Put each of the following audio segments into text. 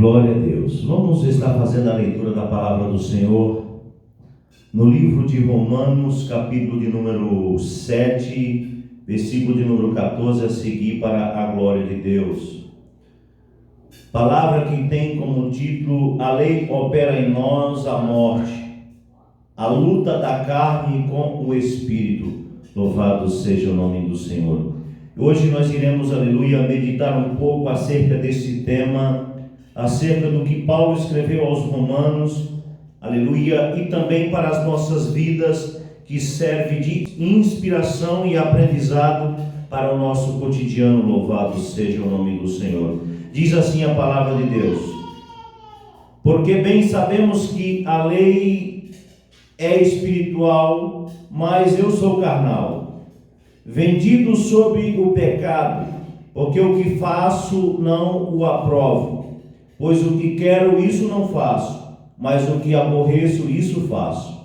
Glória a Deus. Vamos estar fazendo a leitura da palavra do Senhor no livro de Romanos, capítulo de número 7, versículo de número 14 a seguir, para a glória de Deus. Palavra que tem como título: a lei opera em nós a morte, a luta da carne com o Espírito. Louvado seja o nome do Senhor. Hoje nós iremos, aleluia, meditar um pouco acerca desse tema, acerca do que Paulo escreveu aos Romanos, aleluia, e também para as nossas vidas, que serve de inspiração e aprendizado para o nosso cotidiano. Louvado seja o nome do Senhor. Diz assim a palavra de Deus: porque bem sabemos que a lei é espiritual, mas eu sou carnal, vendido sob o pecado, porque o que faço não o aprovo. Pois o que quero, isso não faço, mas o que aborreço, isso faço.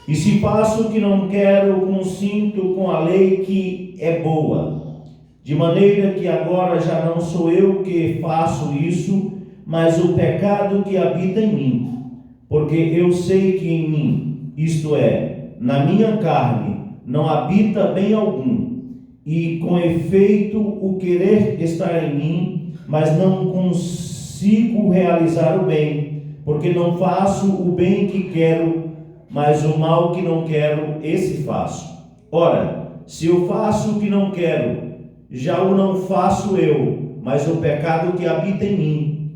E se faço o que não quero, consinto com a lei que é boa. De maneira que agora já não sou eu que faço isso, mas o pecado que habita em mim. Porque eu sei que em mim, isto é, na minha carne, não habita bem algum. E com efeito o querer está em mim, mas não consigo realizar o bem, porque não faço o bem que quero, mas o mal que não quero, esse faço. Ora, se eu faço o que não quero, já o não faço eu, mas o pecado que habita em mim.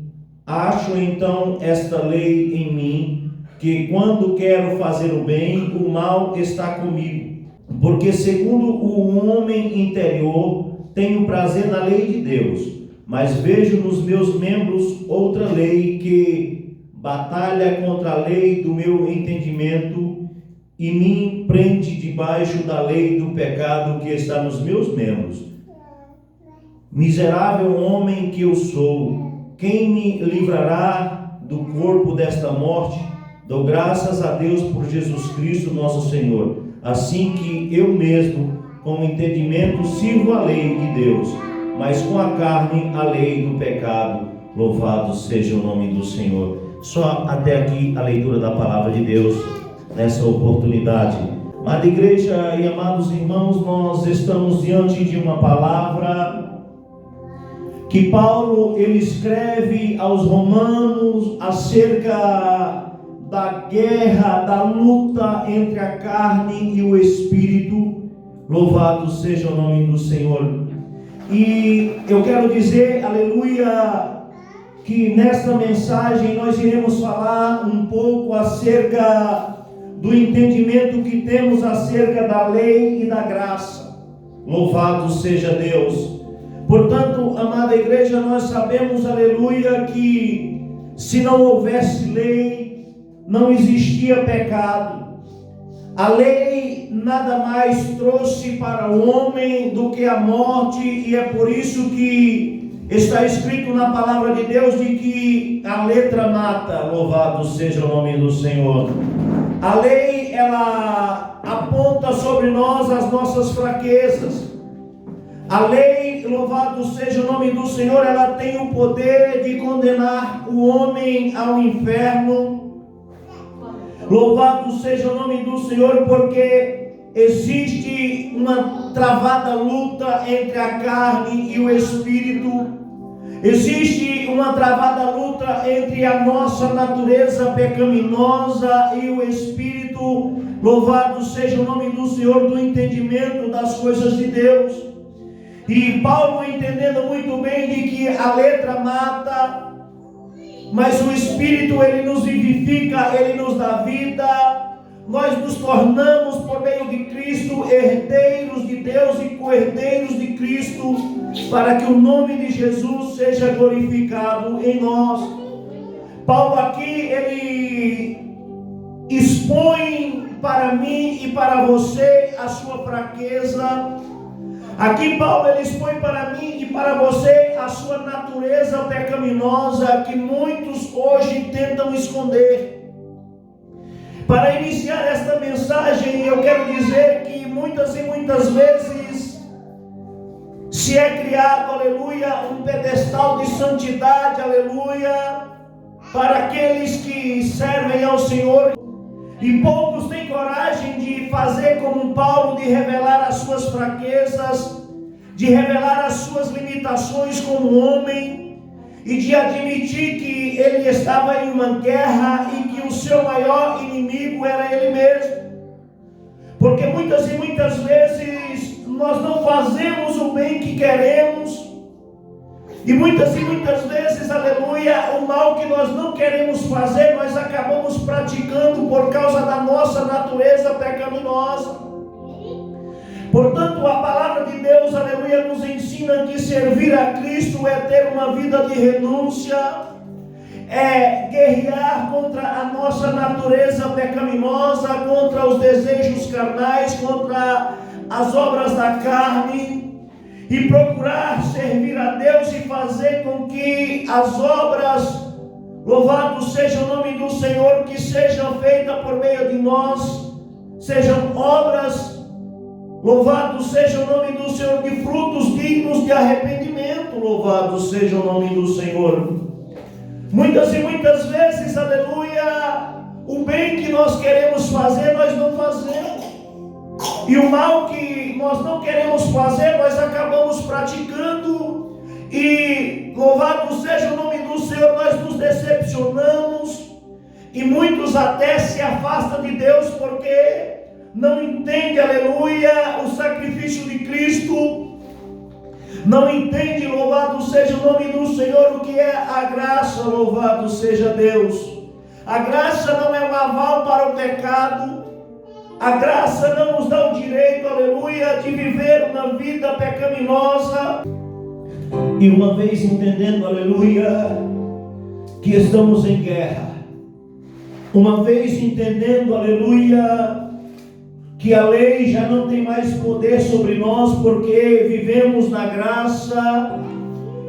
Acho então esta lei em mim, que quando quero fazer o bem, o mal está comigo. Porque segundo o homem interior, tenho prazer na lei de Deus, mas vejo nos meus membros outra lei que batalha contra a lei do meu entendimento e me prende debaixo da lei do pecado que está nos meus membros. Miserável homem que eu sou, quem me livrará do corpo desta morte? Dou graças a Deus por Jesus Cristo nosso Senhor. Assim que eu mesmo, com o entendimento, sirvo a lei de Deus, mas com a carne a lei do pecado. Louvado seja o nome do Senhor. Só até aqui a leitura da palavra de Deus nessa oportunidade. Amada igreja e amados irmãos, nós estamos diante de uma palavra que Paulo ele escreve aos romanos acerca da guerra, da luta entre a carne e o Espírito. Louvado seja o nome do Senhor. E eu quero dizer, aleluia, que nesta mensagem nós iremos falar um pouco acerca do entendimento que temos acerca da lei e da graça. Louvado seja Deus. Portanto, amada igreja, nós sabemos, aleluia, que se não houvesse lei, não existia pecado. A lei nada mais trouxe para o homem do que a morte, e é por isso que está escrito na palavra de Deus de que a letra mata. Louvado seja o nome do Senhor. A lei, ela aponta sobre nós as nossas fraquezas. A lei, louvado seja o nome do Senhor, ela tem o poder de condenar o homem ao inferno. Louvado seja o nome do Senhor, porque existe uma travada luta entre a carne e o Espírito. Existe uma travada luta entre a nossa natureza pecaminosa e o Espírito. Louvado seja o nome do Senhor, do entendimento das coisas de Deus. E Paulo, entendendo muito bem de que a letra mata, mas o Espírito ele nos vivifica, ele nos dá vida. Nós nos tornamos, por meio de Cristo, herdeiros de Deus e co-herdeiros de Cristo, para que o nome de Jesus seja glorificado em nós. Paulo aqui, ele expõe para mim e para você a sua fraqueza. Aqui Paulo ele expõe para mim e para você a sua natureza pecaminosa que muitos hoje tentam esconder. Para iniciar esta mensagem, eu quero dizer que muitas e muitas vezes se é criado, aleluia, um pedestal de santidade, aleluia, para aqueles que servem ao Senhor. E poucos têm coragem de fazer como Paulo, de revelar as suas fraquezas, de revelar as suas limitações como homem, e de admitir que ele estava em uma guerra e que o seu maior inimigo era ele mesmo. Porque muitas e muitas vezes nós não fazemos o bem que queremos, e muitas vezes, aleluia, o mal que nós não queremos fazer, nós acabamos praticando por causa da nossa natureza pecaminosa. Portanto, a palavra de Deus, aleluia, nos ensina que servir a Cristo é ter uma vida de renúncia, é guerrear contra a nossa natureza pecaminosa, contra os desejos carnais, contra as obras da carne, e procurar servir a Deus e fazer com que as obras, louvado seja o nome do Senhor, que sejam feitas por meio de nós, sejam obras, louvado seja o nome do Senhor, de frutos dignos de arrependimento, louvado seja o nome do Senhor. Muitas e muitas vezes, aleluia, o bem que nós queremos fazer, nós não fazemos. E o mal que nós não queremos fazer, nós acabamos praticando. E louvado seja o nome do Senhor, nós nos decepcionamos. E muitos até se afastam de Deus porque não entendem, aleluia, o sacrifício de Cristo. Não entende, louvado seja o nome do Senhor, o que é a graça, louvado seja Deus. A graça não é um aval para o pecado. A graça não nos dá o direito, aleluia, de viver uma vida pecaminosa. E uma vez entendendo, aleluia, que estamos em guerra, uma vez entendendo, aleluia, que a lei já não tem mais poder sobre nós, porque vivemos na graça,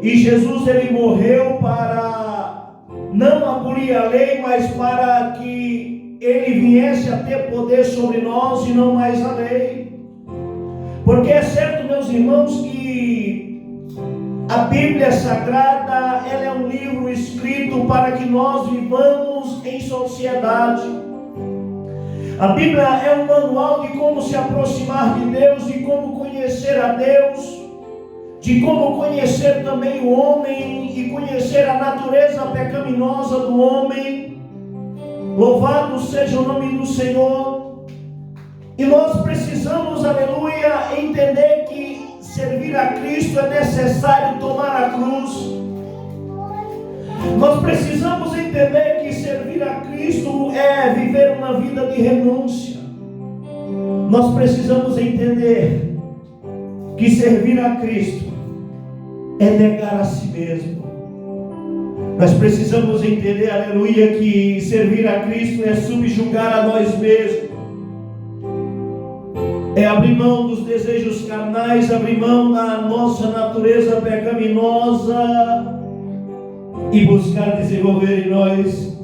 e Jesus, ele morreu para não abolir a lei, mas para que ele viesse a ter poder sobre nós e não mais a lei. Porque é certo, meus irmãos, que a Bíblia Sagrada, ela é um livro escrito para que nós vivamos em sociedade. A Bíblia é um manual de como se aproximar de Deus, de como conhecer a Deus, de como conhecer também o homem e conhecer a natureza pecaminosa do homem. Louvado seja o nome do Senhor. E nós precisamos, aleluia, entender que servir a Cristo é necessário tomar a cruz. Nós precisamos entender que servir a Cristo é viver uma vida de renúncia. Nós precisamos entender que servir a Cristo é negar a si mesmo. Nós precisamos entender, aleluia, que servir a Cristo é subjugar a nós mesmos, é abrir mão dos desejos carnais, abrir mão da nossa natureza pecaminosa e buscar desenvolver em nós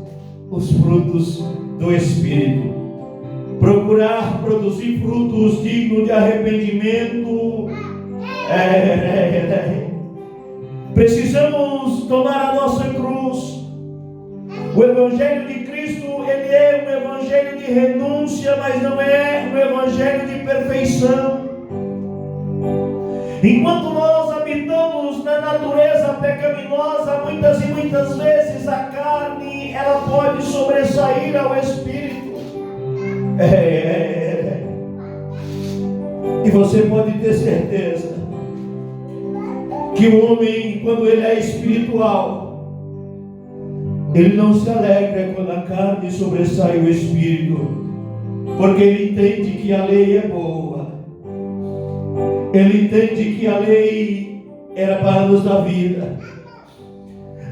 os frutos do Espírito. Procurar produzir frutos dignos de arrependimento. Precisamos tomar a nossa cruz. O Evangelho de Cristo, ele é um Evangelho de renúncia, mas não é um Evangelho de perfeição. Enquanto nós habitamos na natureza pecaminosa, muitas e muitas vezes a carne, ela pode sobressair ao Espírito. E você pode ter certeza que o homem, quando ele é espiritual, ele não se alegra quando a carne sobressai o espírito, porque ele entende que a lei é boa, ele entende que a lei era para nos dar vida,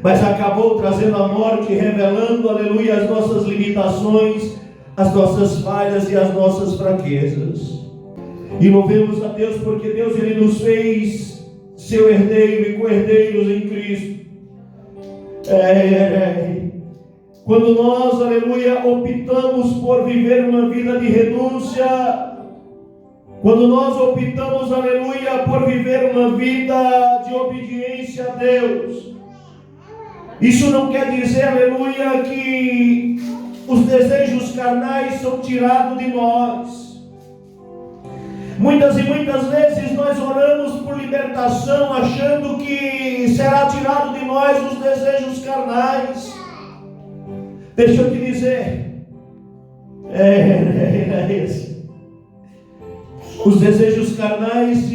mas acabou trazendo a morte, revelando, aleluia, as nossas limitações, as nossas falhas e as nossas fraquezas. E louvemos a Deus, porque Deus, ele nos fez seu herdeiro e co-herdeiros em Cristo. Quando nós, aleluia, optamos por viver uma vida de renúncia, quando nós optamos, aleluia, por viver uma vida de obediência a Deus, isso não quer dizer, aleluia, os desejos carnais são tirados de nós. Muitas e muitas vezes nós oramos por libertação, achando que será tirado de nós os desejos carnais. Deixa eu te dizer, os desejos carnais,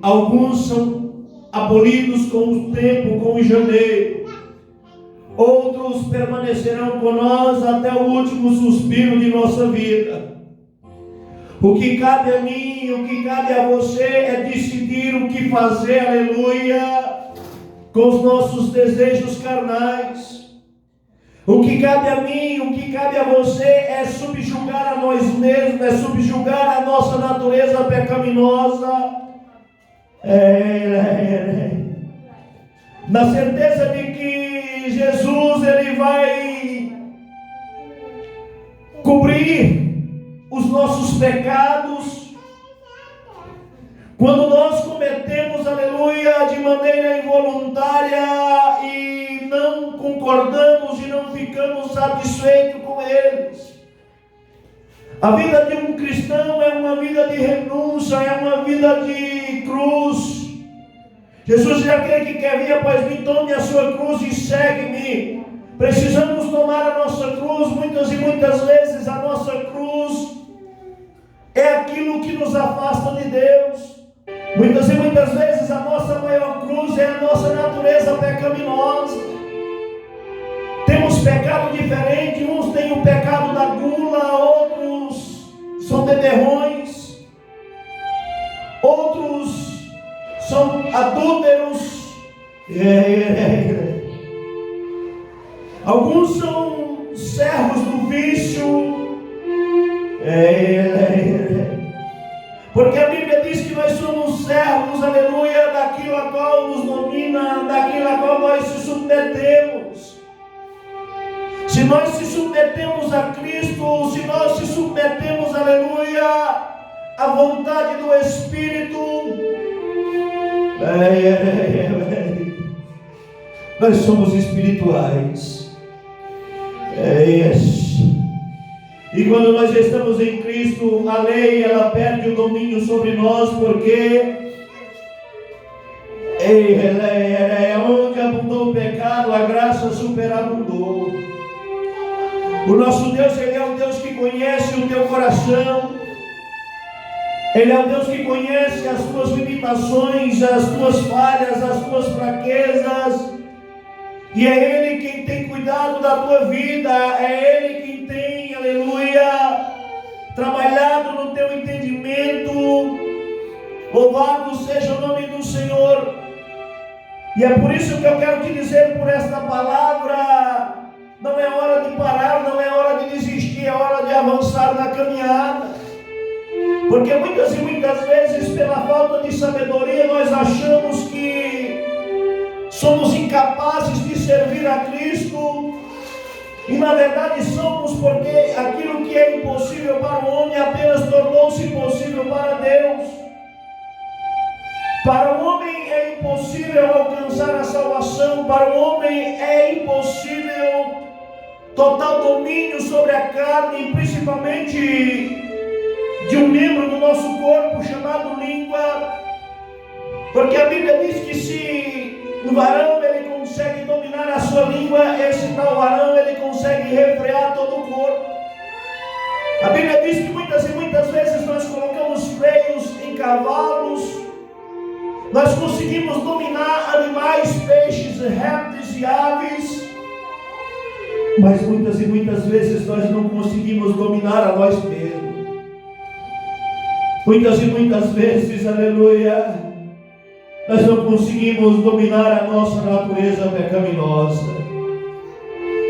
alguns são abolidos com o tempo, com o janeiro. Outros permanecerão com nós até o último suspiro de nossa vida. O que cabe a mim, o que cabe a você é decidir o que fazer, aleluia, com os nossos desejos carnais. O que cabe a mim, o que cabe a você é subjugar a nós mesmos, é subjugar a nossa natureza pecaminosa. Na certeza de que Jesus, Ele vai cobrir os nossos pecados. Quando nós cometemos, aleluia, de maneira involuntária e não concordamos e não ficamos satisfeitos com eles. A vida de um cristão é uma vida de renúncia, é uma vida de cruz. Jesus diz: aquele que quer vir após mim, tome a sua cruz e segue-me. Precisamos tomar a nossa cruz. Muitas e muitas vezes a nossa cruz é aquilo que nos afasta de Deus. Muitas e muitas vezes a nossa maior cruz é a nossa natureza pecaminosa. Temos pecado diferente. Uns têm o pecado da gula, outros são beberrões, outros são adúlteros, alguns são servos do vício. Porque a Bíblia diz que nós somos servos, aleluia, daquilo a qual nos domina, daquilo a qual nós se submetemos. Se nós se submetemos a Cristo, se nós se submetemos, aleluia, à vontade do Espírito, nós somos espirituais. E quando nós estamos em Cristo, a lei, ela perde o domínio sobre nós, porque onde abundou o pecado, a graça superabundou. O nosso Deus, Ele é um Deus que conhece o teu coração. Ele é um Deus que conhece as tuas limitações, as tuas falhas, as tuas fraquezas. E é Ele quem tem cuidado da tua vida, é Ele quem tem, aleluia, trabalhado no teu entendimento. Louvado seja o nome do Senhor. E é por isso que eu quero te dizer por esta palavra: não é hora de parar, não é hora de desistir, é hora de avançar na caminhada. Porque muitas e muitas vezes, pela falta de sabedoria, nós achamos que somos incapazes de servir a Cristo, e na verdade somos, porque aquilo que é impossível para o homem apenas tornou-se possível para Deus. Para o homem é impossível alcançar a salvação, para o homem é impossível total domínio sobre a carne, principalmente de um membro do nosso corpo chamado língua, porque a Bíblia diz que se o varão ele consegue dominar a sua língua, esse tal varão ele consegue refrear todo o corpo. A Bíblia diz que muitas e muitas vezes nós colocamos freios em cavalos, nós conseguimos dominar animais, peixes, répteis e aves, mas muitas e muitas vezes nós não conseguimos dominar a nós mesmos. Muitas e muitas vezes, aleluia, nós não conseguimos dominar a nossa natureza pecaminosa.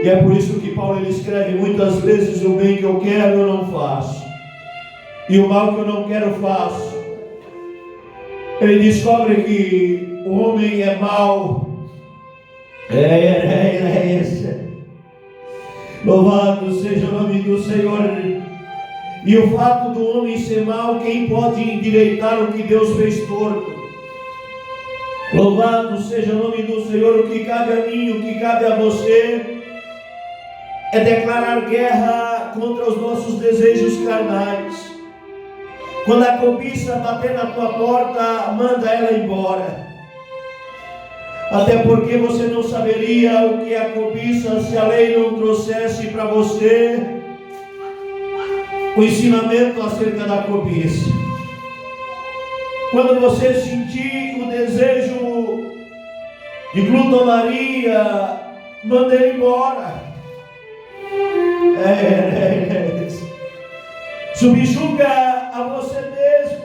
E é por isso que Paulo ele escreve muitas vezes: o bem que eu quero eu não faço, e o mal que eu não quero faço. Ele descobre que o homem é mau. Louvado seja o nome do Senhor. E o fato do homem ser mau, quem pode endireitar o que Deus fez torto? Louvado seja o nome do Senhor. O que cabe a mim, o que cabe a você é declarar guerra contra os nossos desejos carnais. Quando a cobiça bater na tua porta, manda ela embora. Até porque você não saberia o que é a cobiça se a lei não trouxesse para você o ensinamento acerca da cobiça. Quando você sentir o desejo de glutonaria, manda ele embora. Subjuga a você mesmo.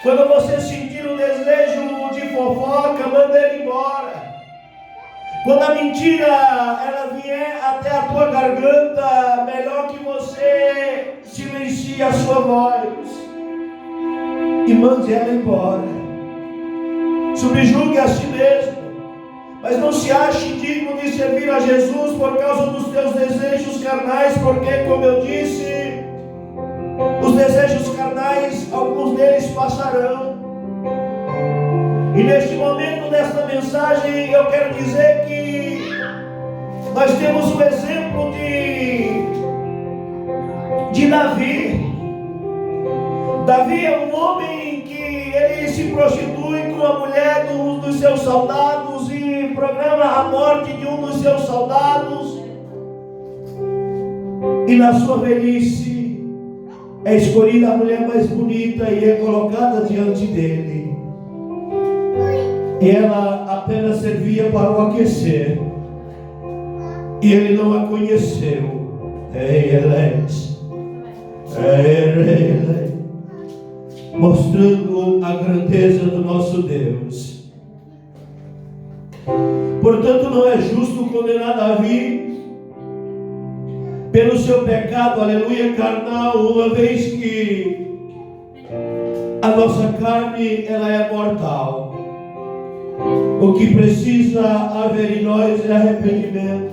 Quando você sentir o desejo de fofoca, manda ele embora. Quando a mentira ela vier até a tua garganta, melhor que você silencie a sua voz e mande ela embora. Subjugue a si mesmo, mas não se ache digno de servir a Jesus por causa dos teus desejos carnais, porque, como eu disse, os desejos carnais, alguns deles passarão. E neste momento desta mensagem eu quero dizer que nós temos o exemplo de Davi. Davi é um homem que ele se prostitui com a mulher de um dos seus soldados e programa a morte de um dos seus soldados. E na sua velhice é escolhida a mulher mais bonita e é colocada diante dele. E ela apenas servia para o aquecer. E ele não a conheceu. Mostrando a grandeza do nosso Deus. Portanto, não é justo condenar Davi pelo seu pecado, aleluia, carnal, uma vez que a nossa carne ela é mortal. O que precisa haver em nós é arrependimento.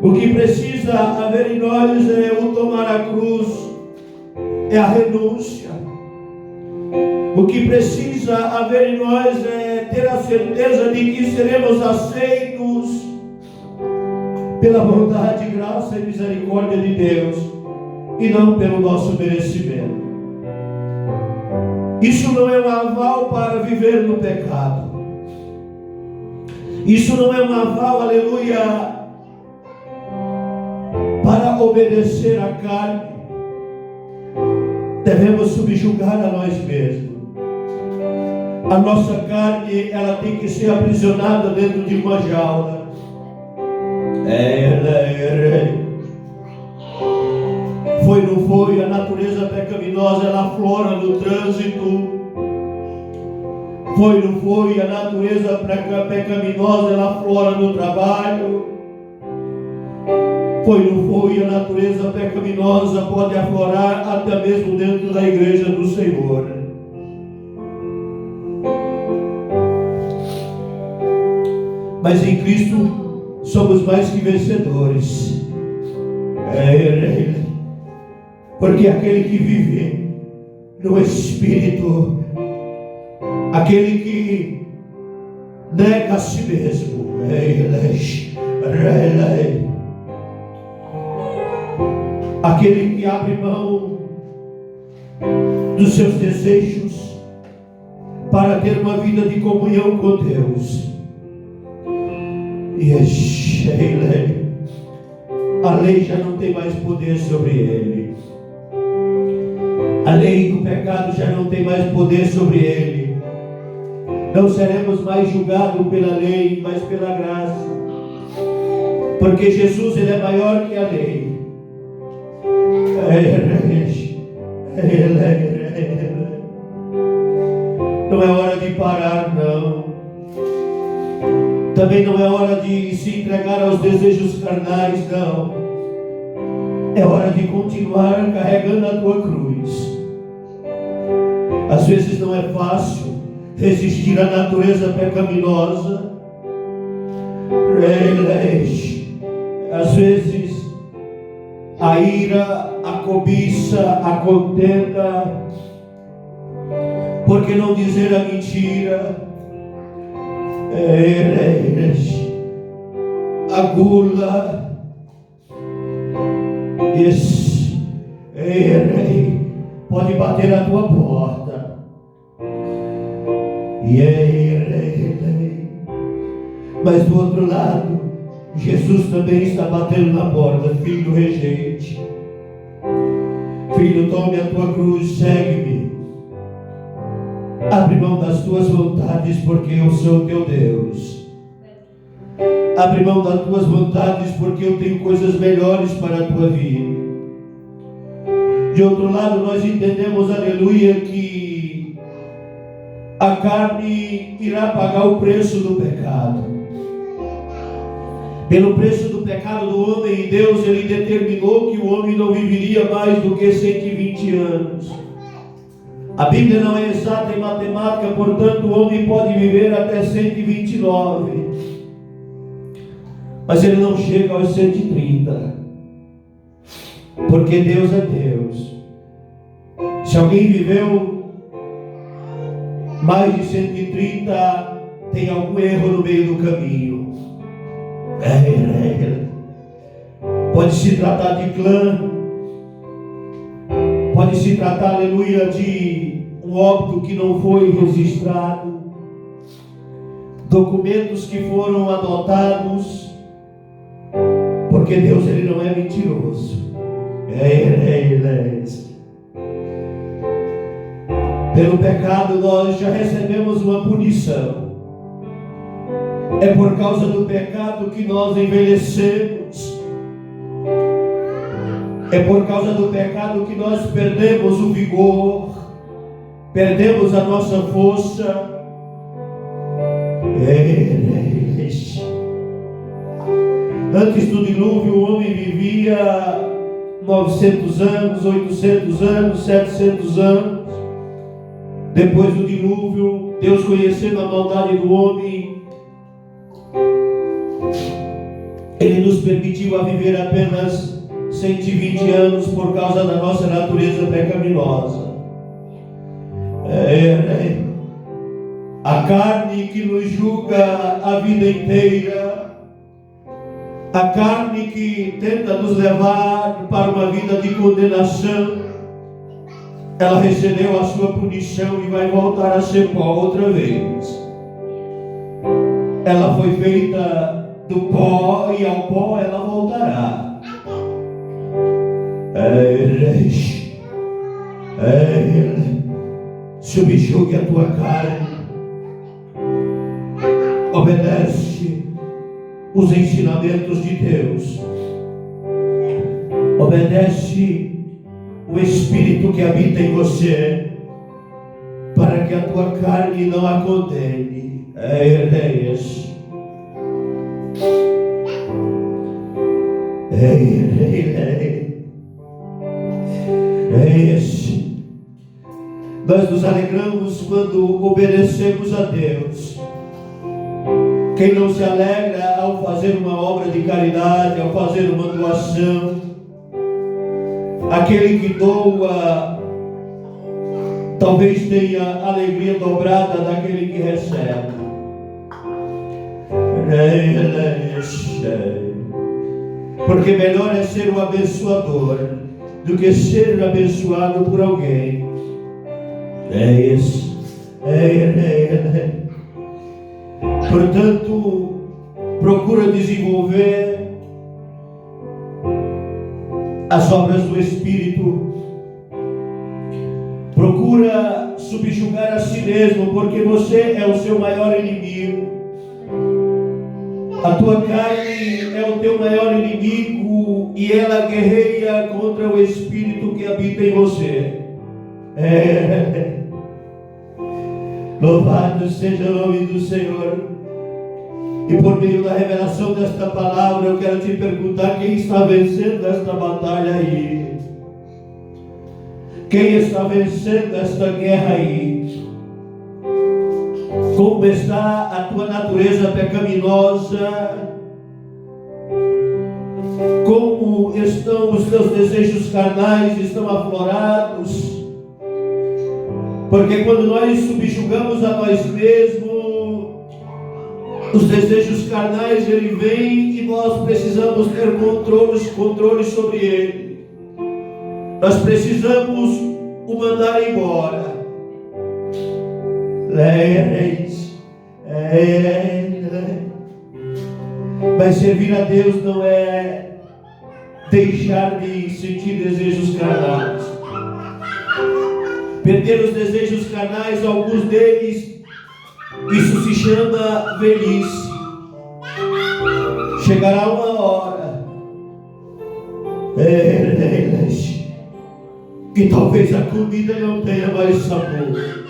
O que precisa haver em nós é o tomar a cruz, é a renúncia. O que precisa haver em nós é ter a certeza de que seremos aceitos pela bondade, graça e misericórdia de Deus e não pelo nosso merecimento. Isso não é um aval para viver no pecado. Isso não é um aval, aleluia, para obedecer à carne. Devemos subjugar a nós mesmos. A nossa carne, ela tem que ser aprisionada dentro de uma jaula. Foi, não foi, a natureza pecaminosa, ela aflora no trânsito. Foi, não foi, a natureza pecaminosa, ela aflora no trabalho. Foi, não foi, a natureza pecaminosa pode aflorar até mesmo dentro da igreja do Senhor. Mas em Cristo somos mais que vencedores. Porque aquele que vive no Espírito, aquele que nega a si mesmo, aquele que abre mão dos seus desejos para ter uma vida de comunhão com Deus. A lei já não tem mais poder sobre ele. A lei do pecado já não tem mais poder sobre ele. Não seremos mais julgados pela lei, mas pela graça. Porque Jesus, ele é maior que a lei. Não é hora de parar, não. Também não é hora de se entregar aos desejos carnais, não. É hora de continuar carregando a tua cruz. Às vezes não é fácil resistir à natureza pecaminosa. Às vezes a ira, a cobiça, a contenda, por que não dizer a a gula. Esse rei pode bater na tua porta. E rei. Mas do outro lado, Jesus também está batendo na porta. Filho, rejeite. Filho, tome a tua cruz, segue-me. Abre mão das tuas vontades, porque eu sou teu Deus. Abre mão das tuas vontades, porque eu tenho coisas melhores para a tua vida. De outro lado, nós entendemos, aleluia, que a carne irá pagar o preço do pecado. Pelo preço do pecado do homem, Deus ele determinou que o homem não viveria mais do que 120 anos. A Bíblia não é exata em matemática, portanto o homem pode viver até 129. Mas ele não chega aos 130. Porque Deus é Deus. Se alguém viveu mais de 130, tem algum erro no meio do caminho. Pode se tratar de clã, pode se tratar, aleluia, de um óbito que não foi registrado, documentos que foram adotados, porque Deus ele não é mentiroso. Pelo pecado nós já recebemos uma punição. É por causa do pecado que nós envelhecemos. É por causa do pecado que nós perdemos o vigor, perdemos a nossa força. Antes do dilúvio o homem vivia 900 anos, 800 anos, 700 anos. Depois do dilúvio, Deus, conhecendo a maldade do homem, Ele nos permitiu a viver apenas 120 anos por causa da nossa natureza pecaminosa. A carne que nos julga a vida inteira, a carne que tenta nos levar para uma vida de condenação, ela recebeu a sua punição e vai voltar a ser pó outra vez. Ela foi feita do pó e ao pó ela voltará. Subjugue a tua carne. Obedece os ensinamentos de Deus. Obedece o Espírito que habita em você, para que a tua carne não a condene. Nós nos alegramos quando obedecemos a Deus. Quem não se alegra ao fazer uma obra de caridade, ao fazer uma doação? Aquele que doa talvez tenha a alegria dobrada daquele que recebe. Porque melhor é ser um abençoador do que ser abençoado por alguém. Portanto, procura desenvolver as obras do Espírito. Procura subjugar a si mesmo, porque você é o seu maior inimigo. A tua carne é o teu maior inimigo e ela guerreia contra o Espírito que habita em você. Louvado seja o nome do Senhor. E por meio da revelação desta palavra, eu quero te perguntar: quem está vencendo esta batalha aí? Quem está vencendo esta guerra aí? Como está a tua natureza pecaminosa? Como estão os teus desejos carnais? Estão aflorados? Porque quando nós subjugamos a nós mesmos, Os desejos carnais, ele vem e nós precisamos ter controle sobre ele. Nós precisamos o mandar embora. Mas servir a Deus não é deixar de sentir desejos carnais. Perder os desejos carnais, alguns deles, isso se chama velhice. Chegará uma hora que talvez a comida não tenha mais sabor.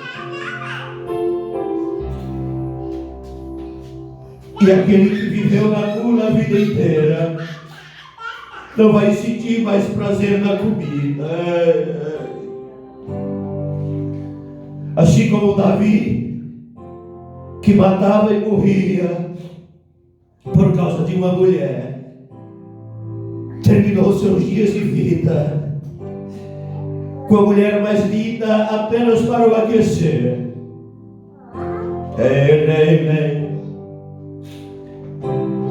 E aquele que viveu na gula a vida inteira não vai sentir mais prazer na comida. Assim como Davi, que matava e morria por causa de uma mulher, terminou seus dias de vida com a mulher mais linda apenas para o aquecer.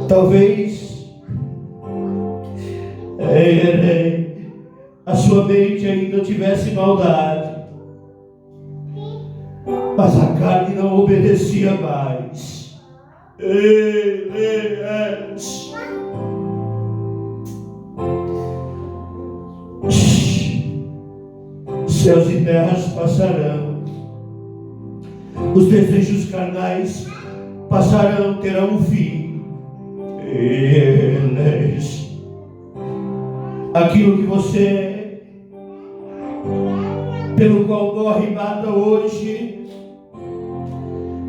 Talvez a sua mente ainda tivesse maldade, mas a carne não obedecia mais. Céus e terras passarão, os desejos carnais passarão, terão um fim. Aquilo que você, pelo qual morre e mata hoje,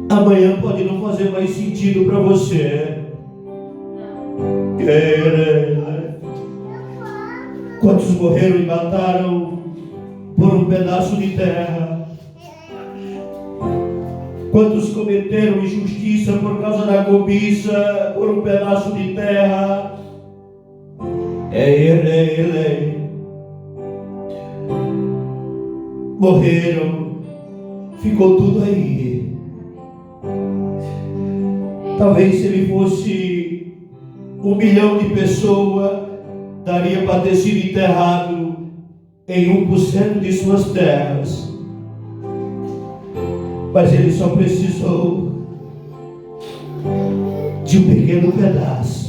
amanhã pode não fazer mais sentido para você. Quantos morreram e mataram por um pedaço de terra? Quantos cometeram injustiça por causa da cobiça por um pedaço de terra? Morreram, ficou tudo aí. Talvez se ele fosse 1 milhão de pessoas, daria para ter sido enterrado em 1% de suas terras. Mas ele só precisou de um pequeno pedaço.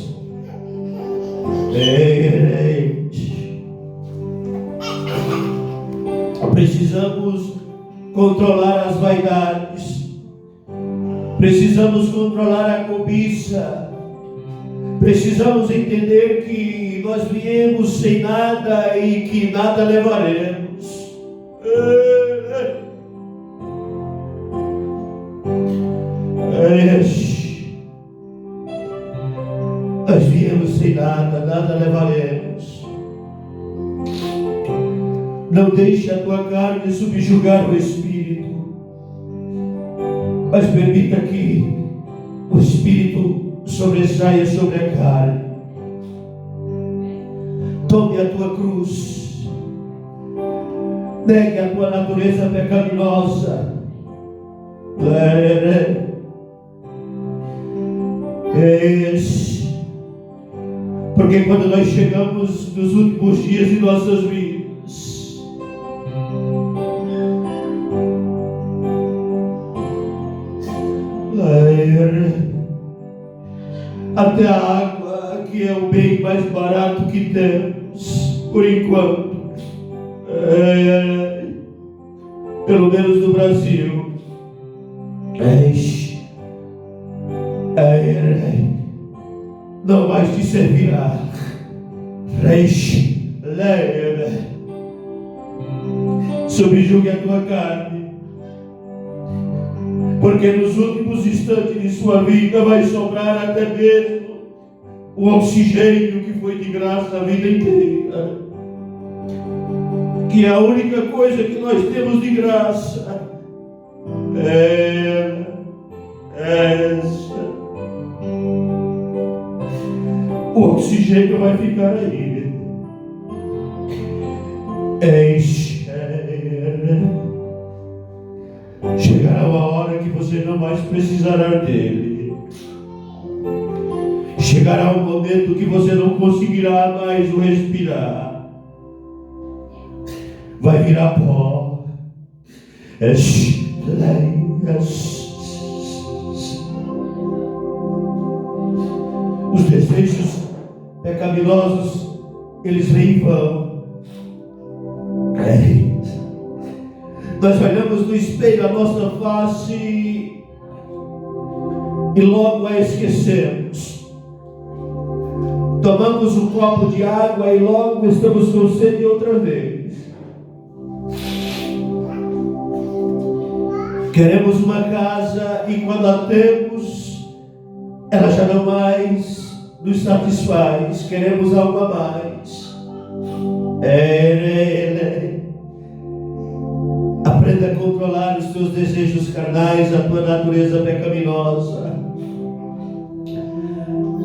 Precisamos controlar as vaidades, precisamos controlar a cobiça, precisamos entender que nós viemos sem nada e que nada levaremos. Nós viemos sem nada, nada levaremos. Não deixe a tua carne subjugar o Espírito, mas permita que o Espírito sobressaia sobre a carne. Tome a tua cruz, negue a tua natureza pecaminosa. Porque quando nós chegamos nos últimos dias de nossas vidas, até a água, que é o bem mais barato que temos, por enquanto, pelo menos no Brasil, não mais te servirá. Subjugue a tua carne, porque nos últimos instantes de sua vida vai sobrar até mesmo o oxigênio que foi de graça a vida inteira, que é a única coisa que nós temos de graça é essa. O oxigênio vai ficar aí. Chegará uma hora que você não mais precisará dele. Chegará um momento que você não conseguirá mais o respirar. Vai virar pó. Os desejos pecaminosos, eles vêm e vão. Nós olhamos no espelho a nossa face e logo a esquecemos. Tomamos um copo de água e logo estamos com sede outra vez. Queremos uma casa e quando a temos, ela já não mais nos satisfaz. Queremos algo a mais. Aprenda a controlar os teus desejos carnais, a tua natureza pecaminosa.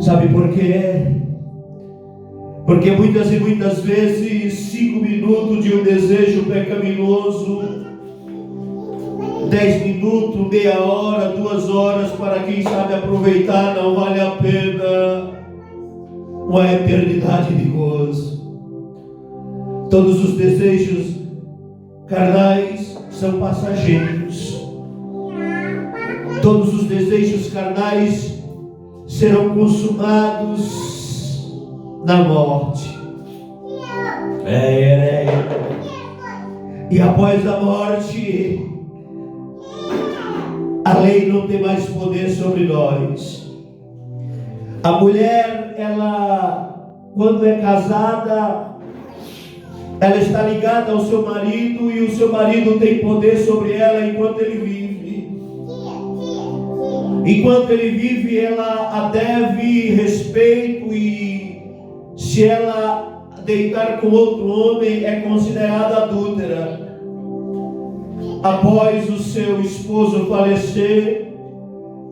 Sabe por quê? Porque muitas e muitas vezes 5 minutos de um desejo pecaminoso, 10 minutos, meia hora, 2 horas, para quem sabe aproveitar, não vale a pena uma eternidade de gozo. Todos os desejos carnais são passageiros. Todos os desejos carnais serão consumados na morte. E após a morte, a lei não tem mais poder sobre nós. A mulher, ela, quando é casada, ela está ligada ao seu marido e o seu marido tem poder sobre ela enquanto ele vive. Enquanto ele vive, ela a deve respeito e se ela deitar com outro homem é considerada adúltera. Após o seu esposo falecer,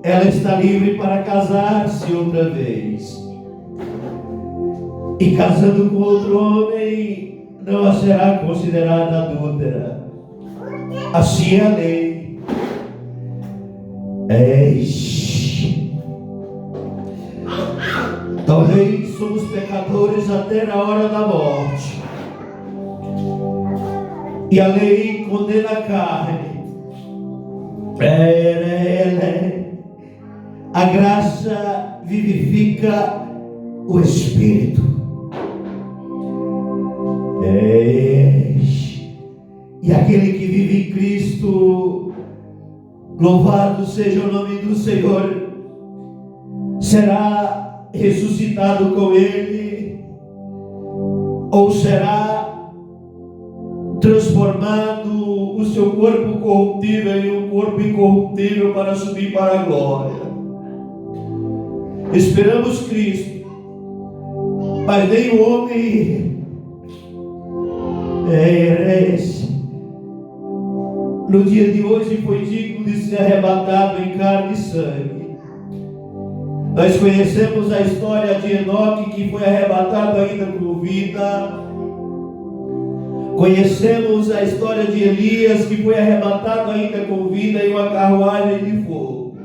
ela está livre para casar-se outra vez. E casando com outro homem, não será considerada adúltera. Assim é a lei. Talvez somos pecadores até na hora da morte. E a lei condena a carne. A graça vivifica o espírito. E aquele que vive em Cristo, louvado seja o nome do Senhor, será ressuscitado com Ele, ou será transformado o seu corpo corruptível em um corpo incorruptível para subir para a glória. Esperamos Cristo, mas nem o homem no dia de hoje foi digno de ser arrebatado em carne e sangue. Nós conhecemos a história de Enoque, que foi arrebatado ainda com vida. Conhecemos a história de Elias, que foi arrebatado ainda com vida em uma carruagem de fogo.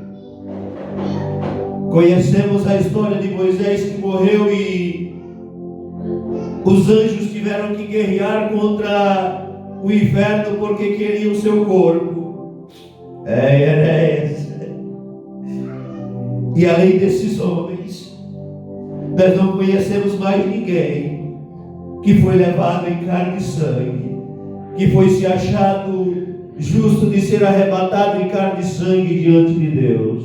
Conhecemos a história de Moisés, que morreu e os anjos tiveram que guerrear contra o inferno porque queriam o seu corpo. E além desses homens, nós não conhecemos mais ninguém que foi levado em carne e sangue, que foi se achado justo de ser arrebatado em carne e sangue diante de Deus.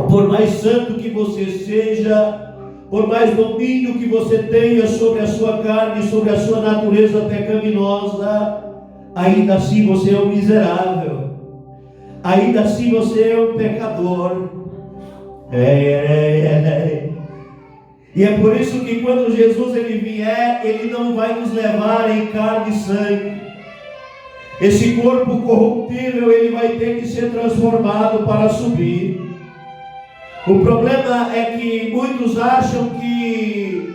Por mais santo que você seja, por mais domínio que você tenha sobre a sua carne, sobre a sua natureza pecaminosa, ainda assim você é um miserável. Ainda assim você é um pecador. E é por isso que quando Jesus ele vier, ele não vai nos levar em carne e sangue. Esse corpo corruptível ele vai ter que ser transformado para subir. O problema é que muitos acham que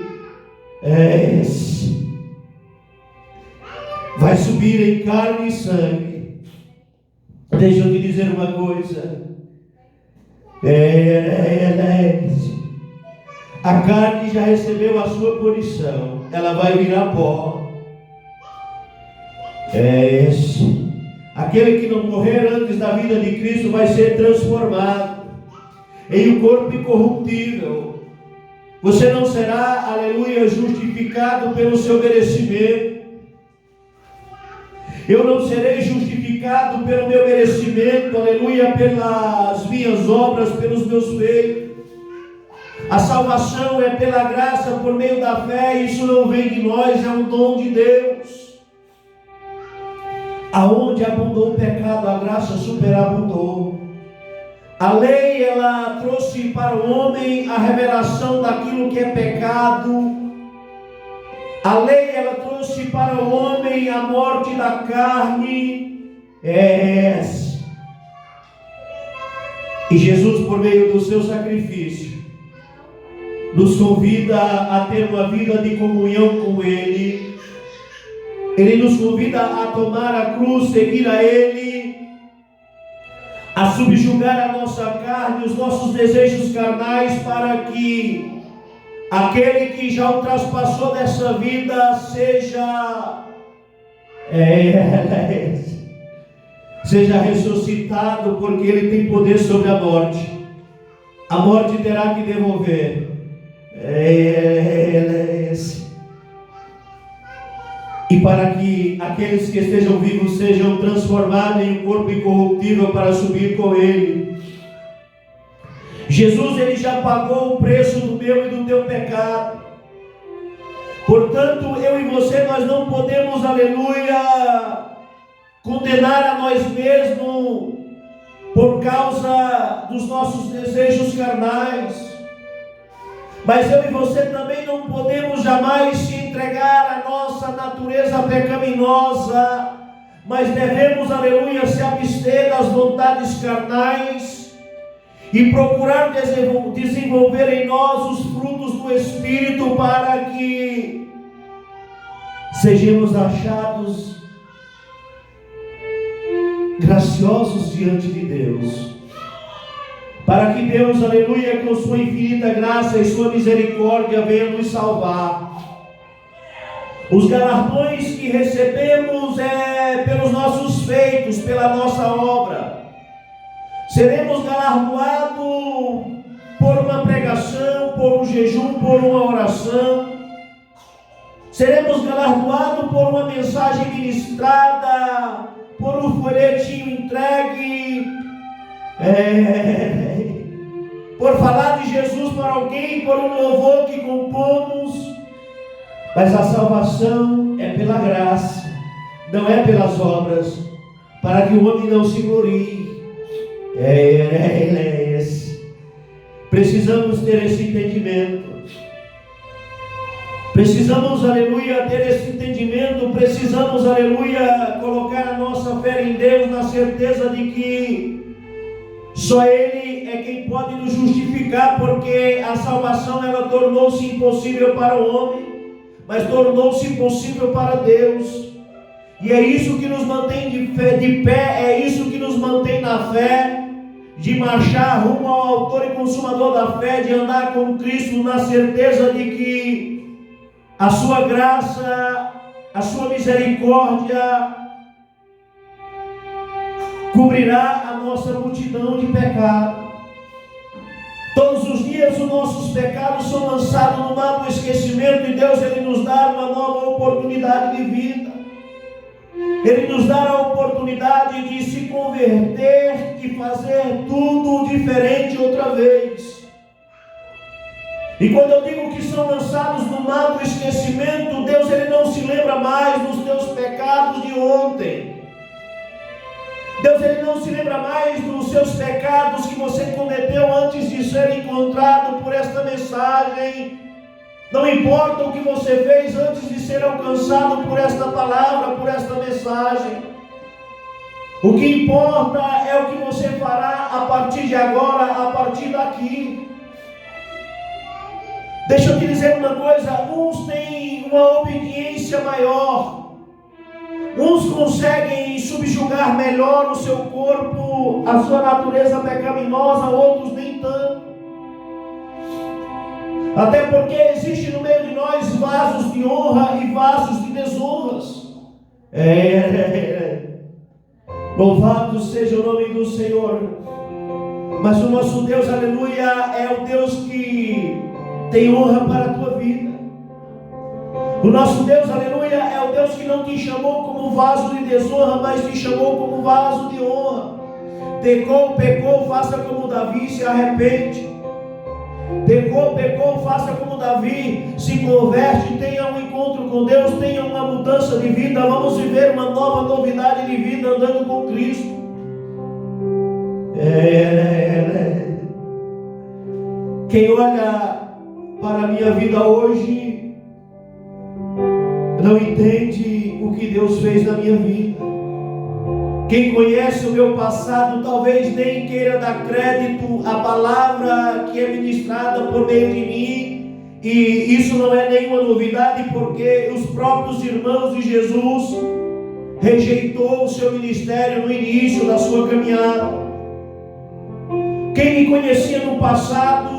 vai subir em carne e sangue. Deixa eu te dizer uma coisa. A carne já recebeu a sua punição, ela vai virar pó. Aquele que não morrer antes da vida de Cristo vai ser transformado em um corpo incorruptível. Você não será, aleluia, justificado pelo seu merecimento. Eu não serei justificado pelo meu merecimento, aleluia, pelas minhas obras, pelos meus feitos. A salvação é pela graça por meio da fé, isso não vem de nós, é um dom de Deus. Aonde abundou o pecado, a graça superabundou. A lei, ela trouxe para o homem a revelação daquilo que é pecado. A lei, ela trouxe para o homem a morte da carne. E Jesus, por meio do seu sacrifício, nos convida a ter uma vida de comunhão com Ele. Ele nos convida a tomar a cruz, seguir a Ele, a subjugar a nossa carne, os nossos desejos carnais, para que aquele que já o traspassou dessa vida seja ressuscitado, porque Ele tem poder sobre a morte. A morte terá que devolver. E para que aqueles que estejam vivos sejam transformados em um corpo incorruptível para subir com Ele. Jesus, Ele já pagou o preço do meu e do teu pecado. Portanto, eu e você, nós não podemos, aleluia, condenar a nós mesmos por causa dos nossos desejos carnais. Mas eu e você também não podemos jamais se entregar à nossa natureza pecaminosa, mas devemos, aleluia, se abster das vontades carnais e procurar desenvolver em nós os frutos do Espírito, para que sejamos achados graciosos diante de Deus. Para que Deus, aleluia, com sua infinita graça e sua misericórdia venha nos salvar. Os galardões que recebemos pelos nossos feitos, pela nossa obra. Seremos galardoados por uma pregação, por um jejum, por uma oração. Seremos galardoados por uma mensagem ministrada, por um folhetinho entregue, por falar de Jesus para alguém, por um louvor que compomos. Mas a salvação é pela graça, não é pelas obras, para que o homem não se glorie. Precisamos ter esse entendimento. Precisamos, aleluia, ter esse entendimento. Precisamos, aleluia, colocar a nossa fé em Deus, na certeza de que só Ele é quem pode nos justificar, porque a salvação, ela tornou-se impossível para o homem, mas tornou-se impossível para Deus. E é isso que nos mantém de pé, é isso que nos mantém na fé, de marchar rumo ao autor e consumador da fé, de andar com Cristo na certeza de que a sua graça, a sua misericórdia cobrirá a nossa multidão de pecados. Todos os dias os nossos pecados são lançados no mar do esquecimento, e Deus, Ele nos dá uma nova oportunidade de vida. Ele nos dá a oportunidade de se converter e fazer tudo diferente outra vez. E quando eu digo que são lançados no mar do esquecimento, Deus, Ele não se lembra mais dos teus pecados de ontem. Deus, Ele não se lembra mais dos seus pecados que você cometeu antes de ser encontrado por esta mensagem. Não importa o que você fez antes de ser alcançado por esta palavra, por esta mensagem. O que importa é o que você fará a partir de agora, a partir daqui. Deixa eu te dizer uma coisa: uns têm uma obediência maior, Uns conseguem subjugar melhor o seu corpo, a sua natureza pecaminosa, outros nem tanto. Até porque existe no meio de nós vasos de honra e vasos de desonras. Louvado seja o nome do Senhor. Mas o nosso Deus, aleluia, é o Deus que tem honra para a tua vida. O nosso Deus, aleluia, é o Deus que não te chamou como vaso de desonra, mas te chamou como vaso de honra. Pecou, faça como Davi, se arrepende. Pecou, faça como Davi, se converte, tenha um encontro com Deus, tenha uma mudança de vida. Vamos viver uma nova novidade de vida andando com Cristo. Quem olha para a minha vida hoje não entende o que Deus fez na minha vida. Quem conhece o meu passado talvez nem queira dar crédito à palavra que é ministrada por meio de mim, e isso não é nenhuma novidade, porque os próprios irmãos de Jesus rejeitou o seu ministério no início da sua caminhada. Quem me conhecia no passado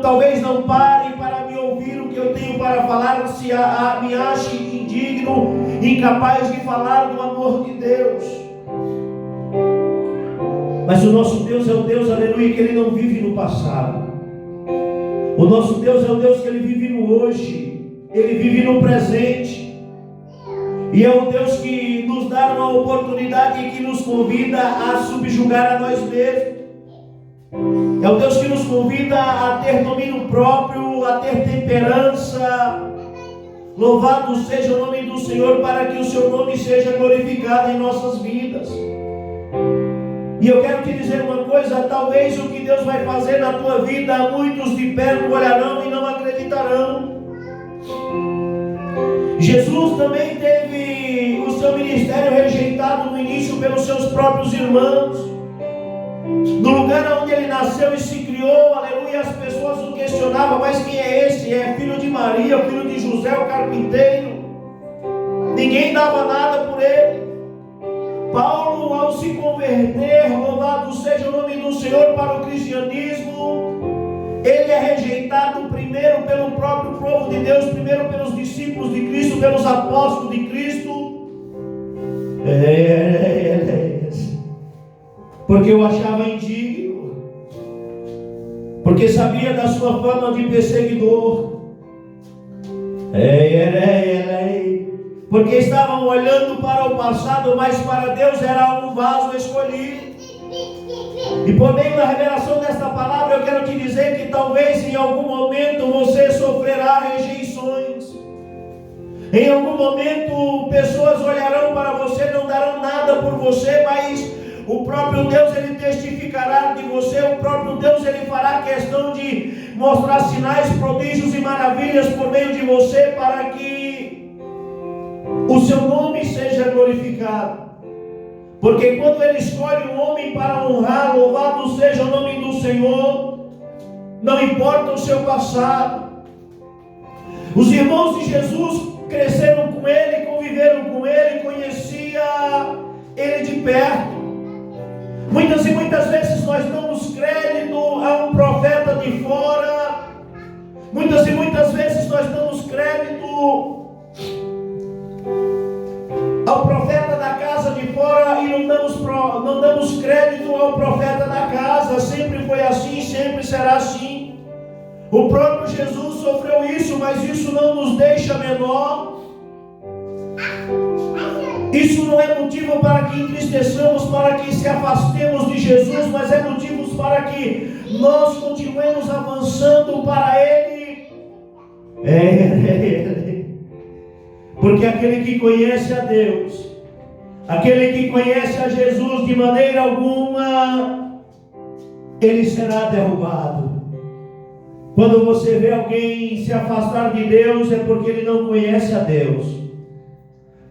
talvez não pare para me ouvir o que eu tenho para falar, se me ache indigno, incapaz de falar do amor de Deus. Mas o nosso Deus é o Deus, aleluia, que Ele não vive no passado. O nosso Deus é o Deus que Ele vive no hoje, Ele vive no presente. E é o Deus que nos dá uma oportunidade e que nos convida a subjugar a nós mesmos. É o Deus que nos convida a ter domínio próprio, a ter temperança. Louvado seja o nome do Senhor, para que o seu nome seja glorificado em nossas vidas. E eu quero te dizer uma coisa: talvez o que Deus vai fazer na tua vida, muitos de perto olharão e não acreditarão. Jesus também teve o seu ministério rejeitado no início pelos seus próprios irmãos. No lugar onde ele nasceu e se criou, aleluia, as pessoas o questionavam: mas quem é esse? É filho de Maria, filho de José, o carpinteiro. Ninguém dava nada por ele. Paulo, ao se converter, louvado seja o nome do Senhor, para o cristianismo, ele é rejeitado primeiro pelo próprio povo de Deus, primeiro pelos discípulos de Cristo, pelos apóstolos de Cristo. Porque eu achava indigno, porque sabia da sua fama de perseguidor, porque estavam olhando para o passado, mas para Deus era um vaso escolhido. E por meio da revelação desta palavra, eu quero te dizer que talvez em algum momento você sofrerá rejeições. Em algum momento pessoas olharão para você, não darão nada por você, mas o próprio Deus, Ele testificará de você. O próprio Deus, Ele fará questão de mostrar sinais, prodígios e maravilhas por meio de você, para que o seu nome seja glorificado. Porque quando Ele escolhe um homem para honrar, louvado seja o nome do Senhor, não importa o seu passado. Os irmãos de Jesus cresceram com Ele, conviveram com Ele, conhecia Ele de perto. Muitas e muitas vezes nós damos crédito a um profeta de fora. Muitas e muitas vezes nós damos crédito ao profeta da casa de fora e não damos crédito ao profeta da casa. Sempre foi assim, sempre será assim. O próprio Jesus sofreu isso, mas isso não nos deixa menor. Isso não é motivo para que entristeçamos, para que se afastemos de Jesus, mas é motivo para que nós continuemos avançando para Ele. Porque aquele que conhece a Deus, aquele que conhece a Jesus, de maneira alguma ele será derrubado. Quando você vê alguém se afastar de Deus, é porque ele não conhece a Deus.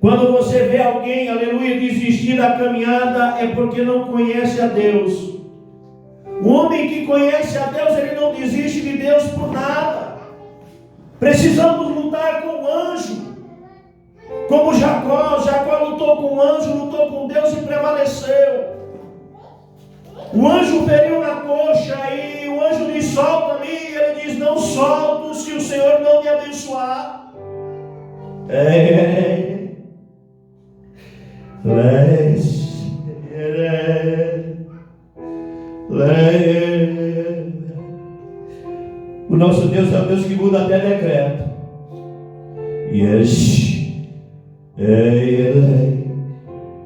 Quando você vê alguém, aleluia, desistir da caminhada, é porque não conhece a Deus. O homem que conhece a Deus, ele não desiste de Deus por nada. Precisamos lutar com o anjo. Como Jacó lutou com o anjo, lutou com Deus e prevaleceu. O anjo feriu na coxa e o anjo diz: solta-me. E ele diz: não solto se o Senhor não me abençoar. O nosso Deus é o Deus que muda até decreto.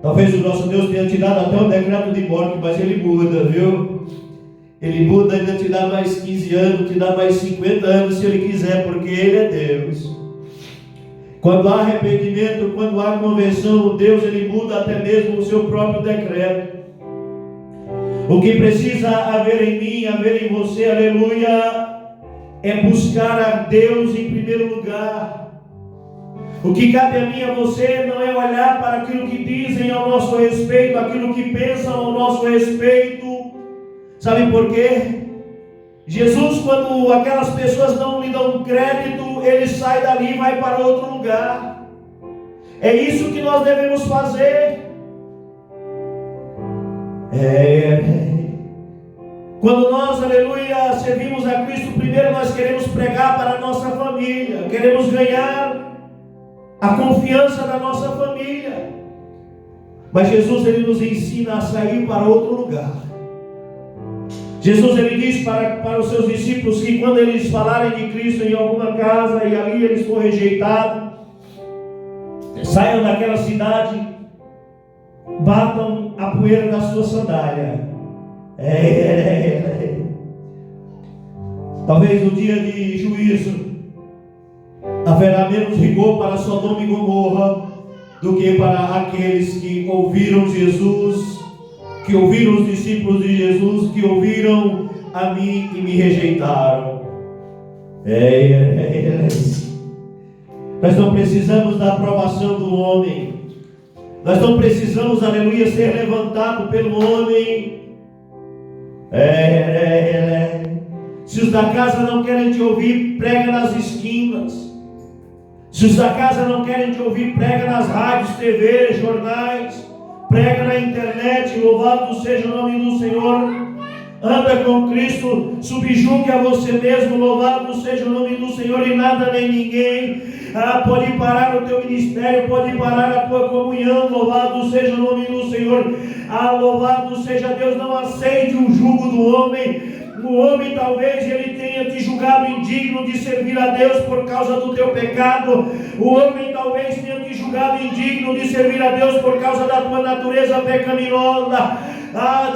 Talvez o nosso Deus tenha te dado até um decreto de morte, mas Ele muda, viu? Ele muda, ainda te dá mais 15 anos, te dá mais 50 anos se Ele quiser, porque Ele é Deus. Quando há arrependimento, quando há conversão, Deus Ele muda até mesmo o seu próprio decreto. O que precisa haver em mim, haver em você, aleluia, é buscar a Deus em primeiro lugar. O que cabe a mim e a você não é olhar para aquilo que dizem ao nosso respeito, aquilo que pensam ao nosso respeito. Sabe por quê? Jesus, quando aquelas pessoas não lhe dão crédito, ele sai dali e vai para outro lugar. É isso que nós devemos fazer. Quando nós, aleluia, servimos a Cristo, primeiro nós queremos pregar para a nossa família, queremos ganhar a confiança da nossa família. Mas Jesus, Ele nos ensina a sair para outro lugar. Jesus, Ele diz para os seus discípulos que quando eles falarem de Cristo em alguma casa e ali eles for rejeitados, saiam daquela cidade, batam a poeira da sua sandália. Talvez no dia de juízo haverá menos rigor para Sodoma e Gomorra do que para aqueles que ouviram Jesus, que ouviram os discípulos de Jesus, que ouviram a mim e me rejeitaram. Nós não precisamos da aprovação do homem. Nós não precisamos, aleluia, ser levantado pelo homem. Se os da casa não querem te ouvir, prega nas esquinas. Se os da casa não querem te ouvir, prega nas rádios, TV, jornais, prega na internet. Louvado seja o nome do Senhor. Anda com Cristo, subjugue a você mesmo. Louvado seja o nome do Senhor. E nada nem ninguém pode parar o teu ministério, pode parar a tua comunhão. Louvado seja o nome do Senhor. Louvado seja Deus. Não aceite o jugo do homem. O homem talvez ele tenha te julgado indigno de servir a Deus por causa do teu pecado. O homem talvez tenha te julgado indigno de servir a Deus por causa da tua natureza pecaminosa.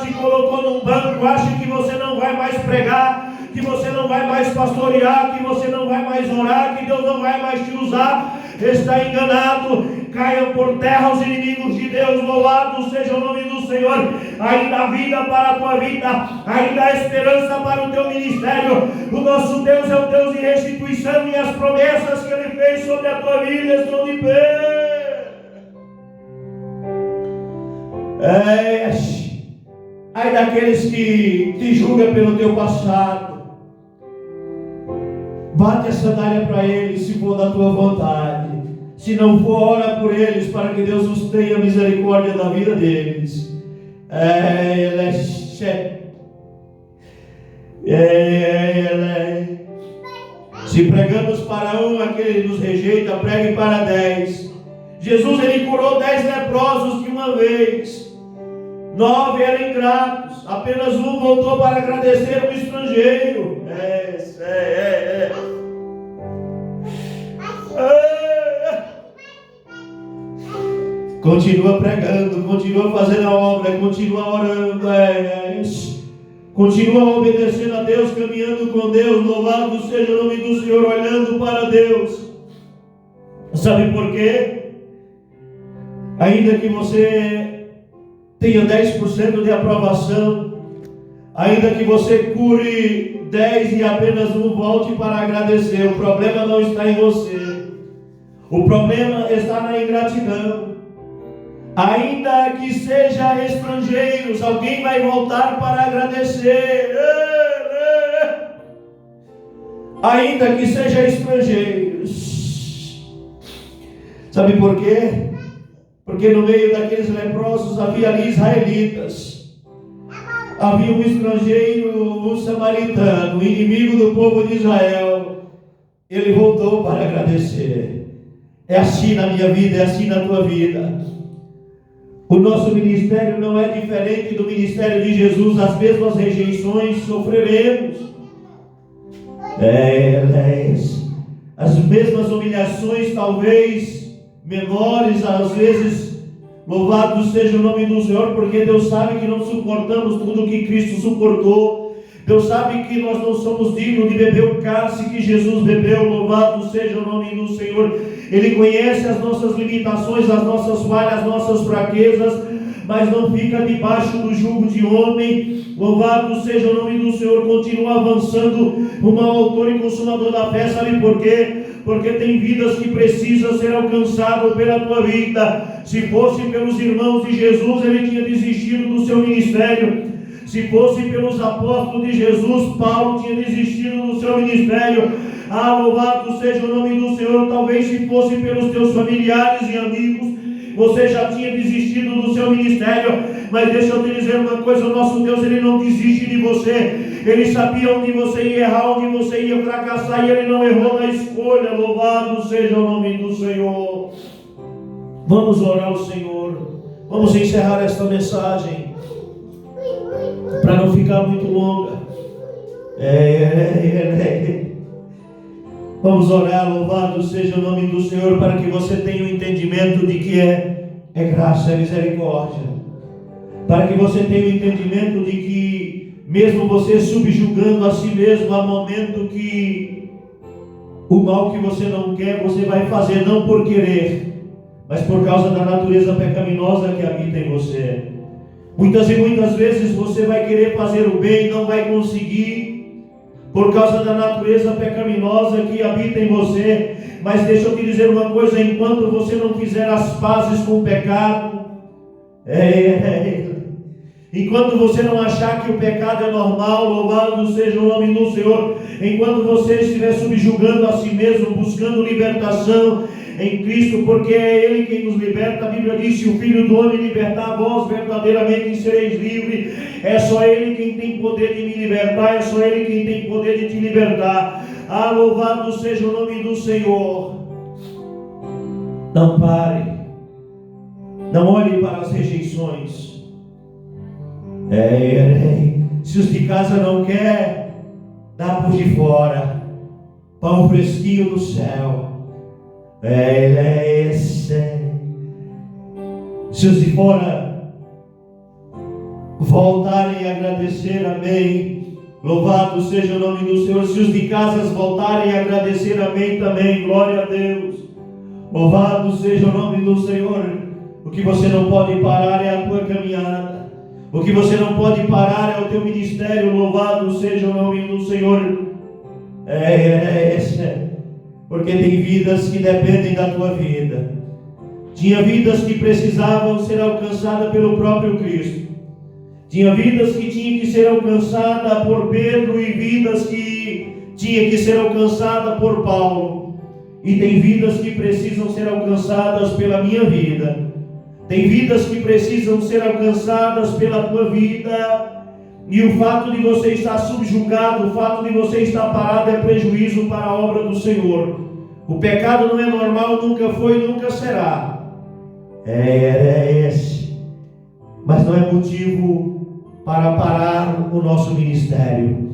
Te colocou num banco, acha que você não vai mais pregar, que você não vai mais pastorear, que você não vai mais orar, que Deus não vai mais te usar. Está enganado. Caiam por terra os inimigos de Deus. Louvado seja o nome do Senhor. Ainda há vida para a tua vida, ainda há esperança para o teu ministério. O nosso Deus é o Deus de restituição, e as promessas que Ele fez sobre a tua vida estão de pé. Ai daqueles que te julgam pelo teu passado. Bate a sandália para eles, se for da tua vontade. Se não for, ora por eles, para que Deus os tenha misericórdia da vida deles. Se pregamos para um, aquele nos rejeita, pregue para 10. Jesus, Ele curou 10 leprosos de uma vez. 9 eram ingratos, apenas um voltou para agradecer o estrangeiro. Continua pregando, continua fazendo a obra, continua orando, continua obedecendo a Deus, caminhando com Deus. Louvado seja o nome do Senhor, olhando para Deus. Sabe por quê? Ainda que você tenha 10% de aprovação, ainda que você cure 10 e apenas um volte para agradecer, o problema não está em você, o problema está na ingratidão. Ainda que seja estrangeiros, alguém vai voltar para agradecer. Ainda que seja estrangeiros. Sabe por quê? Porque no meio daqueles leprosos havia ali israelitas. Havia um estrangeiro, um samaritano, inimigo do povo de Israel. Ele voltou para agradecer. É assim na minha vida, é assim na tua vida. O nosso ministério não é diferente do ministério de Jesus. As mesmas rejeições sofreremos. As mesmas humilhações, talvez menores, às vezes. Louvado seja o nome do Senhor, porque Deus sabe que não suportamos tudo o que Cristo suportou. Deus sabe que nós não somos dignos de beber o cálice que Jesus bebeu. Louvado seja o nome do Senhor. Ele conhece as nossas limitações, as nossas falhas, as nossas fraquezas, mas não fica debaixo do jugo de homem. Louvado seja o nome do Senhor. Continua avançando, o autor e consumador da fé. Sabe por quê? Porque tem vidas que precisam ser alcançadas pela tua vida. Se fosse pelos irmãos de Jesus, ele tinha desistido do seu ministério. Se fosse pelos apóstolos de Jesus, Paulo tinha desistido do seu ministério. Louvado seja o nome do Senhor. Talvez se fosse pelos teus familiares e amigos, você já tinha desistido do seu ministério. Mas deixa eu te dizer uma coisa: o nosso Deus, ele não desiste de você. Ele sabia onde você ia errar, onde você ia fracassar, e ele não errou na escolha. Louvado seja o nome do Senhor. Vamos orar ao Senhor. Vamos encerrar esta mensagem, para não ficar muito longa. Vamos orar. Louvado seja o nome do Senhor, para que você tenha o entendimento de que é graça, é misericórdia. Para que você tenha o entendimento de que, mesmo você subjugando a si mesmo, há momento que o mal que você não quer, você vai fazer não por querer, mas por causa da natureza pecaminosa que habita em você. Muitas e muitas vezes você vai querer fazer o bem e não vai conseguir, por causa da natureza pecaminosa que habita em você. Mas deixa eu te dizer uma coisa: enquanto você não fizer as pazes com o pecado, enquanto você não achar que o pecado é normal, louvado seja o nome do Senhor, enquanto você estiver subjugando a si mesmo, buscando libertação em Cristo, porque é Ele quem nos liberta. A Bíblia diz: se o Filho do Homem libertar, vós verdadeiramente sereis livres. É só Ele quem tem poder de me libertar, é só Ele quem tem poder de te libertar. Louvado seja o nome do Senhor. Não pare, não olhe para as rejeições. Se os de casa não quer, dá por de fora, pão fresquinho do céu. Se os de fora voltarem a agradecer, amém. Louvado seja o nome do Senhor. Se os de casas voltarem a agradecer, amém também. Glória a Deus. Louvado seja o nome do Senhor. O que você não pode parar é a tua caminhada. O que você não pode parar é o teu ministério. Louvado seja o nome do Senhor. Porque tem vidas que dependem da tua vida. Tinha vidas que precisavam ser alcançadas pelo próprio Cristo. Tinha vidas que tinham que ser alcançadas por Pedro, e vidas que tinham que ser alcançadas por Paulo. E tem vidas que precisam ser alcançadas pela minha vida. Tem vidas que precisam ser alcançadas pela tua vida. E o fato de você estar subjugado, o fato de você estar parado é prejuízo para a obra do Senhor. O pecado não é normal, nunca foi e nunca será. Mas não é motivo para parar o nosso ministério.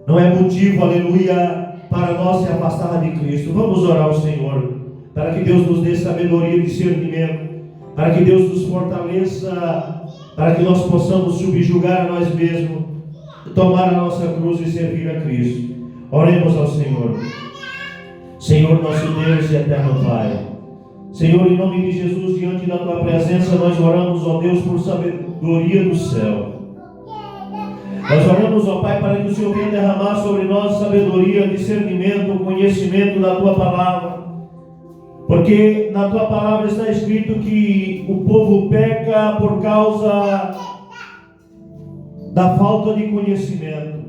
Não é motivo, aleluia, para nós se afastar de Cristo. Vamos orar ao Senhor, para que Deus nos dê sabedoria e discernimento, para que Deus nos fortaleça, para que nós possamos subjugar a nós mesmos, tomar a nossa cruz e servir a Cristo. Oremos ao Senhor. Senhor, nosso Deus e eterno Pai, Senhor, em nome de Jesus, diante da tua presença, nós oramos, ó Deus, por sabedoria do céu. Nós oramos, ó Pai, para que o Senhor venha derramar sobre nós sabedoria, discernimento, conhecimento da tua palavra. Porque na tua palavra está escrito que o povo peca por causa da falta de conhecimento.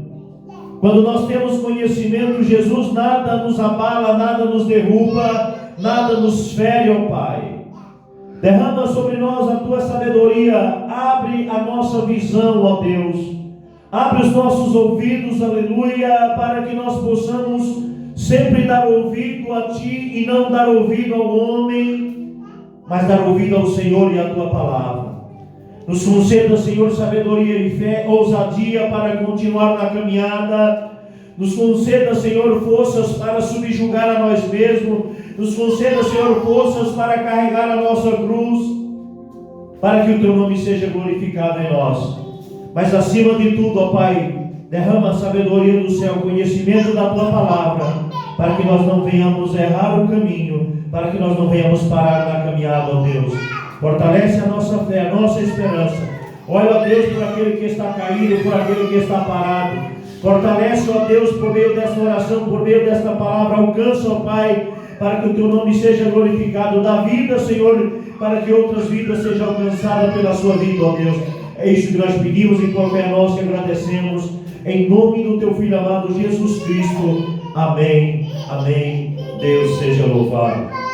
Quando nós temos conhecimento, Jesus, nada nos abala, nada nos derruba, nada nos fere, ó Pai. Derrama sobre nós a tua sabedoria, abre a nossa visão, ó Deus. Abre os nossos ouvidos, aleluia, para que nós possamos sempre dar ouvido a Ti e não dar ouvido ao homem, mas dar ouvido ao Senhor e à Tua palavra. Nos conceda, Senhor, sabedoria e fé, ousadia para continuar na caminhada. Nos conceda, Senhor, forças para subjugar a nós mesmos. Nos conceda, Senhor, forças para carregar a nossa cruz, para que o Teu nome seja glorificado em nós. Mas acima de tudo, ó Pai, derrama a sabedoria do céu, conhecimento da Tua palavra, para que nós não venhamos errar o caminho, para que nós não venhamos parar na caminhada, ó Deus. Fortalece a nossa fé, a nossa esperança. Olha, ó Deus, por aquele que está caído, por aquele que está parado. Fortalece, ó Deus, por meio desta oração, por meio desta palavra. Alcança, ó Pai, para que o Teu nome seja glorificado. Dá vida, Senhor, para que outras vidas sejam alcançadas pela Sua vida, ó Deus. É isso que nós pedimos e por fé nós te agradecemos. Em nome do Teu Filho amado Jesus Cristo. Amém. Amém. Deus seja louvado.